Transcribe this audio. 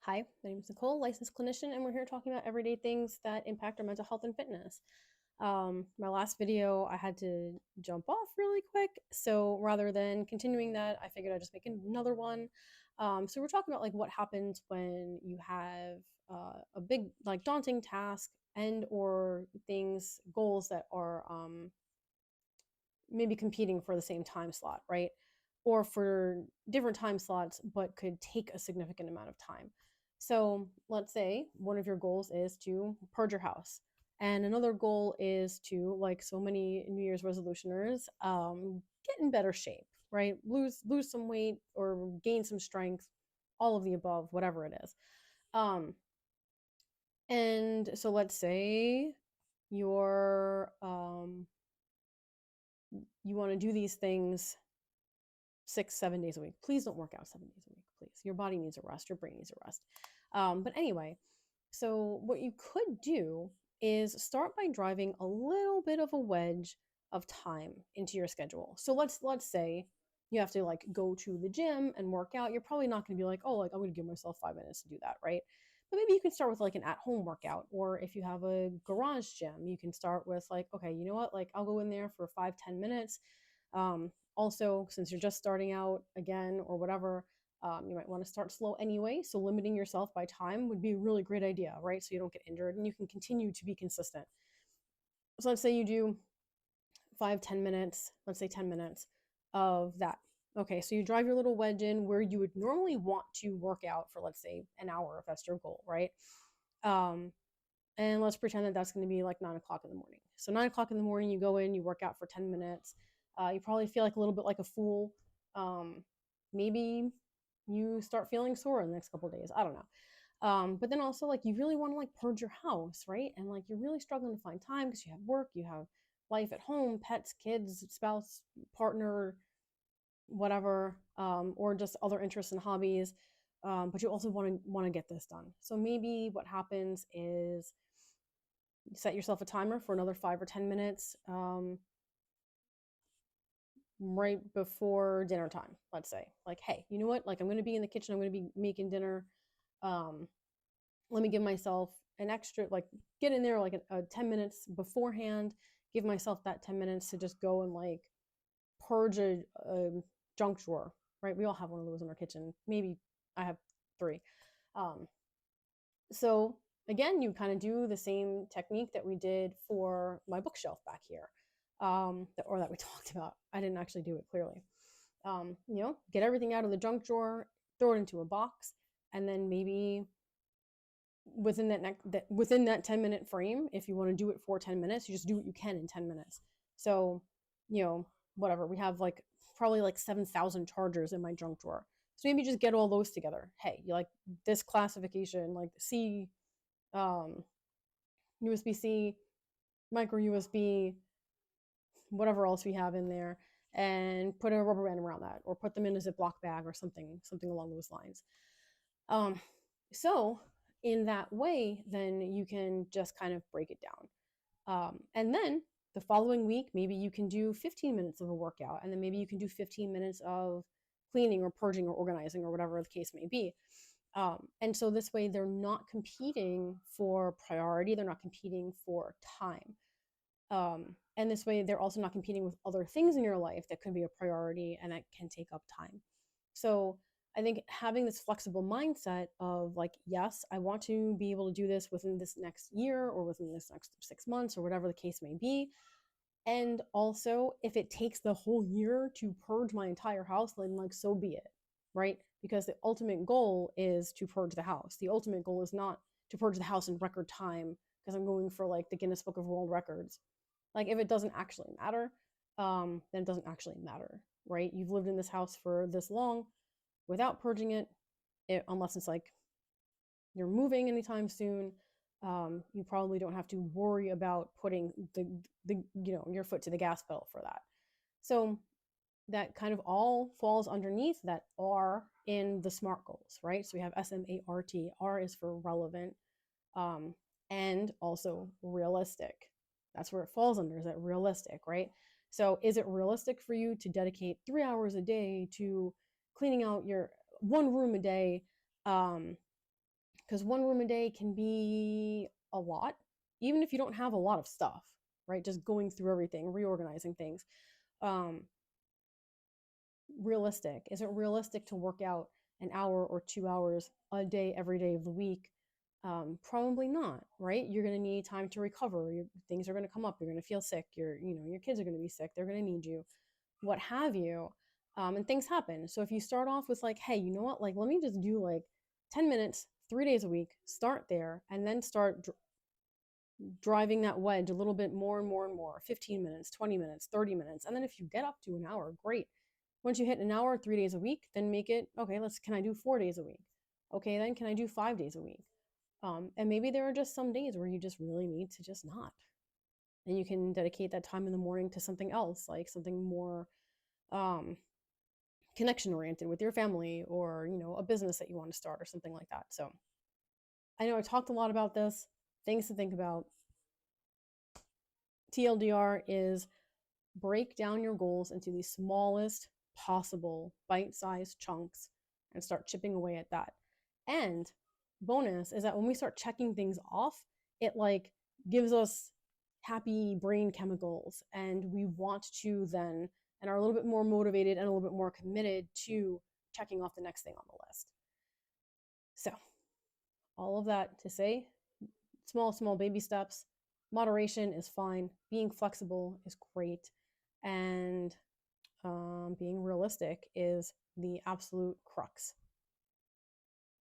Hi, my name is Nicole, licensed clinician, and we're here talking about everyday things that impact our mental health and fitness. My last video, I had to jump off really quick, so rather than continuing that, I figured I'd just make another one. So we're talking about like what happens when you have a big, like daunting task and or things, goals that are maybe competing for the same time slot, right? Or for different time slots, but could take a significant amount of time. So let's say one of your goals is to purge your house. And another goal is to, like so many New Year's resolutioners, get in better shape, right? Lose some weight or gain some strength, all of the above, whatever it is. Um, and so let's say you're you want to do these things 6, 7 days a week. Please don't work out 7 days a week, please. Your body needs a rest, your brain needs a rest. But anyway, so what you could do is start by driving a little bit of a wedge of time into your schedule. So let's say you have to like go to the gym and work out. You're probably not going to be like, oh, like I'm going to give myself 5 minutes to do that, right? But maybe you can start with like an at-home workout, or if you have a garage gym, you can start with like, okay, you know what? Like I'll go in there for 5, 10 minutes. Also, since you're just starting out again or whatever, you might want to start slow anyway. So limiting yourself by time would be a really great idea, right? So you don't get injured and you can continue to be consistent. So let's say you do 5, 10 minutes, let's say 10 minutes of that. Okay, so you drive your little wedge in where you would normally want to work out for, let's say, an hour if that's your goal, right? Um, and let's pretend that that's going to be like 9 o'clock in the morning. So 9 o'clock in the morning, you go in, you work out for 10 minutes. You probably feel like a little bit like a fool. Maybe you start feeling sore in the next couple of days. I don't know. But then also like you really want to like purge your house, right? And like you're really struggling to find time because you have work, you have life at home, pets, kids, spouse, partner, whatever, or just other interests and hobbies. But you also want to get this done. So maybe what happens is set yourself a timer for another 5 or 10 minutes right before dinner time. Let's say, like, hey, you know what? Like, I'm going to be in the kitchen. I'm going to be making dinner. Um, Let me give myself an extra, like, get in there like a 10 minutes beforehand. Give myself that 10 minutes to just go and like purge a junk drawer. Right? We all have one of those in our kitchen. Maybe I have three. Um, So again, you kind of do the same technique that we did for my bookshelf back here, or that we talked about. I didn't actually do it clearly. Get everything out of the junk drawer, throw it into a box, and then maybe within that 10-minute frame, if you want to do it for 10 minutes, you just do what you can in 10 minutes. So, you know, whatever we have like probably like 7,000 chargers in my junk drawer. So maybe just get all those together. Hey, you like this classification, like C um, USB C, micro USB, whatever else we have in there, and put a rubber band around that, or put them in a Ziploc bag or something along those lines. Um, so in that way, then you can just kind of break it down. And then the following week, maybe you can do 15 minutes of a workout, and then maybe you can do 15 minutes of cleaning or purging or organizing or whatever the case may be. And so this way, they're not competing for priority, they're not competing for time. And this way, they're also not competing with other things in your life that could be a priority and that can take up time. So I think having this flexible mindset of like, yes, I want to be able to do this within this next year or within this next 6 months or whatever the case may be. And also, if it takes the whole year to purge my entire house, then like so be it, right? Because the ultimate goal is to purge the house. The ultimate goal is not to purge the house in record time because I'm going for like the Guinness Book of World Records. Like if it doesn't actually matter, then it doesn't actually matter, right? You've lived in this house for this long without purging unless it's like you're moving anytime soon. You probably don't have to worry about putting the your foot to the gas pedal for that. So that kind of all falls underneath that R in the SMART goals, right? So we have SMART. R is for relevant, um, and also realistic. That's where it falls under, is that realistic, right? So is it realistic for you to dedicate 3 hours a day to cleaning out your one room a day, because one room a day can be a lot, even if you don't have a lot of stuff, right? Just going through everything, reorganizing things. Um, Realistic? Is it realistic to work out an hour or 2 hours a day every day of the week? Probably not, right? You're going to need time to recover. Things are going to come up. You're going to feel sick. Your kids are going to be sick. They're going to need you, what have you. And things happen. So if you start off with like, hey, you know what? Like, let me just do like 10 minutes, 3 days a week, start there, and then start driving that wedge a little bit more and more and more 15 minutes, 20 minutes, 30 minutes. And then if you get up to an hour, great. Once you hit an hour 3 days a week, then make it okay. Can I do 4 days a week? Okay, then can I do 5 days a week? And maybe there are just some days where you just really need to just not. And you can dedicate that time in the morning to something else, like something more um, connection oriented with your family, or a business that you want to start or something like that. So I know I talked a lot about this. Things to think about. TLDR is break down your goals into the smallest possible bite-sized chunks and start chipping away at that. And bonus is that when we start checking things off, it like gives us happy brain chemicals, and we want to then and are a little bit more motivated and a little bit more committed to checking off the next thing on the list. So, all of that to say, small baby steps. Moderation is fine. Being flexible is great. And being realistic is the absolute crux.